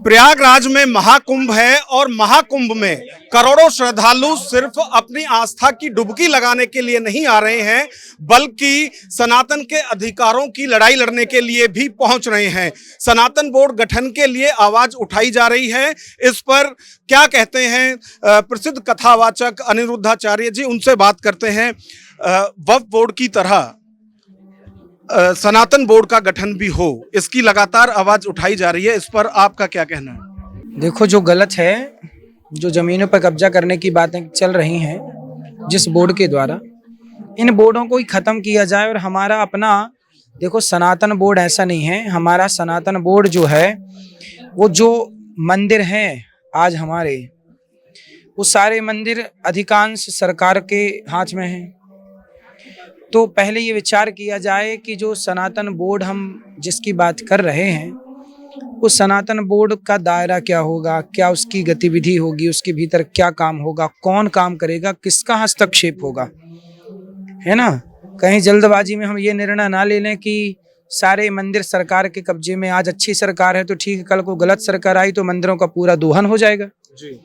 प्रयागराज में महाकुंभ है और महाकुंभ में करोड़ों श्रद्धालु सिर्फ अपनी आस्था की डुबकी लगाने के लिए नहीं आ रहे हैं, बल्कि सनातन के अधिकारों की लड़ाई लड़ने के लिए भी पहुंच रहे हैं। सनातन बोर्ड गठन के लिए आवाज उठाई जा रही है। इस पर क्या कहते हैं प्रसिद्ध कथावाचक अनिरुद्धाचार्य जी, उनसे बात करते हैं। वक्फ बोर्ड की तरह सनातन बोर्ड का गठन भी हो, इसकी लगातार आवाज उठाई जा रही है, इस पर आपका क्या कहना है? देखो, जो गलत है, जो जमीनों पर कब्जा करने की बातें चल रही हैं जिस बोर्ड के द्वारा, इन बोर्डों को ही खत्म किया जाए। और हमारा अपना देखो, सनातन बोर्ड ऐसा नहीं है। हमारा सनातन बोर्ड जो है, वो जो मंदिर हैं आज हमारे, वो सारे मंदिर अधिकांश सरकार के हाथ में हैं। तो पहले ये विचार किया जाए कि जो सनातन बोर्ड हम जिसकी बात कर रहे हैं, उस सनातन बोर्ड का दायरा क्या होगा, क्या उसकी गतिविधि होगी, उसके भीतर क्या काम होगा, कौन काम करेगा, किसका हस्तक्षेप होगा, है ना। कहीं जल्दबाजी में हम ये निर्णय ना ले लें कि सारे मंदिर सरकार के कब्जे में। आज अच्छी सरकार है तो ठीक है, कल को गलत सरकार आई तो मंदिरों का पूरा दोहन हो जाएगा जी।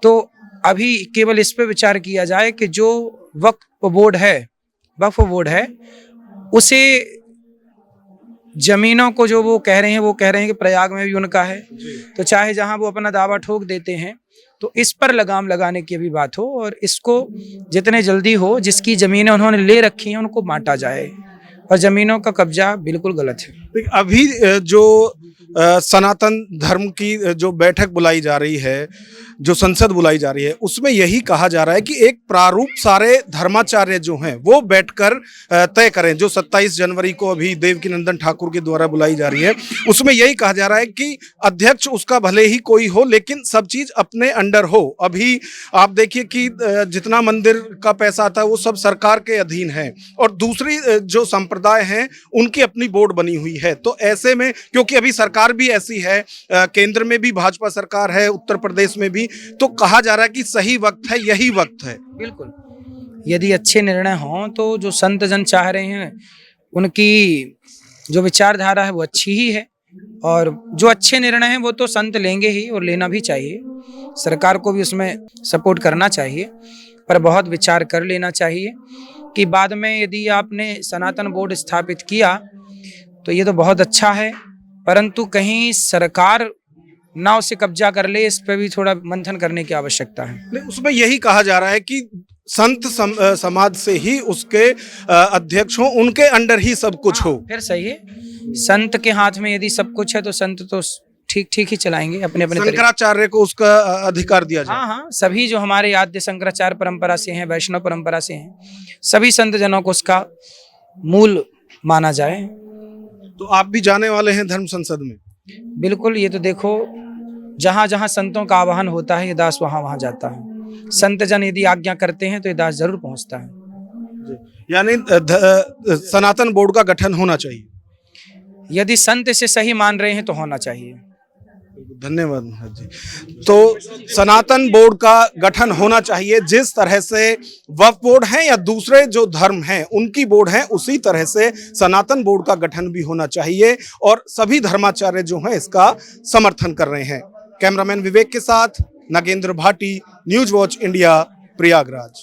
तो अभी केवल इस पे विचार किया जाए कि जो वक्फ बोर्ड है उसे जमीनों को, जो वो कह रहे हैं कि प्रयाग में भी उनका है, तो चाहे जहां वो अपना दावा ठोक देते हैं, तो इस पर लगाम लगाने की भी बात हो और इसको जितने जल्दी हो, जिसकी जमीनें उन्होंने ले रखी हैं उनको बांटा जाए। और जमीनों का कब्जा बिल्कुल गलत है। अभी जो सनातन धर्म की जो बैठक बुलाई जा रही है, जो संसद बुलाई जा रही है, उसमें यही कहा जा रहा है कि एक प्रारूप सारे धर्माचार्य जो हैं वो बैठकर तय करें। जो 27 जनवरी को अभी देवकीनंदन ठाकुर के द्वारा बुलाई जा रही है, उसमें यही कहा जा रहा है कि अध्यक्ष उसका भले ही कोई हो, लेकिन सब चीज अपने अंडर हो। अभी आप देखिए कि जितना मंदिर का पैसा आता है वो सब सरकार के अधीन है, और दूसरी जो संप्रदाय हैं उनकी अपनी बोर्ड बनी हुई है। तो ऐसे में, क्योंकि अभी सरकार भी ऐसी है, केंद्र में भी भाजपा सरकार है, उत्तर प्रदेश में भी, तो कहा जा रहा है कि सही वक्त है, यही वक्त है। बिल्कुल, यदि अच्छे निर्णय हों तो जो संत जन चाह रहे हैं उनकी जो विचारधारा है वो अच्छी ही है, और जो अच्छे निर्णय हैं वो तो संत लेंगे ही, और लेना भी चाहिए। सरकार को भी उसमें सपोर्ट करना चाहिए, पर बहुत विचार कर लेना चाहिए कि बाद में यदि आपने सनातन बोर्ड स्थापित किया तो ये तो बहुत अच्छा है, परंतु कहीं सरकार ना उसे कब्जा कर ले, इस पर भी थोड़ा मंथन करने की आवश्यकता है। उसमें यही कहा जा रहा है कि संत समाज से ही उसके अध्यक्ष हो, उनके अंडर ही सब कुछ हो। फिर सही है, संत के हाथ में यदि सब कुछ है तो संत तो ठीक ही चलाएंगे अपने अपने। शंकराचार्य को उसका अधिकार दिया जाए। हाँ, सभी जो हमारे आद्य शंकराचार्य परंपरा से हैं, वैष्णव परंपरा से हैं, सभी संत जनों को उसका मूल माना जाए। तो आप भी जाने वाले हैं धर्म संसद में? बिल्कुल, ये तो देखो, जहाँ जहाँ संतों का आवाहन होता है ये दास वहाँ जाता है। संत जन यदि आज्ञा करते हैं तो ये दास जरूर पहुँचता है। यानी सनातन बोर्ड का गठन होना चाहिए। यदि संत इसे सही मान रहे हैं तो होना चाहिए। धन्यवाद महाराज जी। तो सनातन बोर्ड का गठन होना चाहिए। जिस तरह से वक्फ बोर्ड है या दूसरे जो धर्म हैं उनकी बोर्ड है, उसी तरह से सनातन बोर्ड का गठन भी होना चाहिए, और सभी धर्माचार्य जो हैं इसका समर्थन कर रहे हैं। कैमरामैन विवेक के साथ Nagendra Bhati, news watch India, Prayagraj.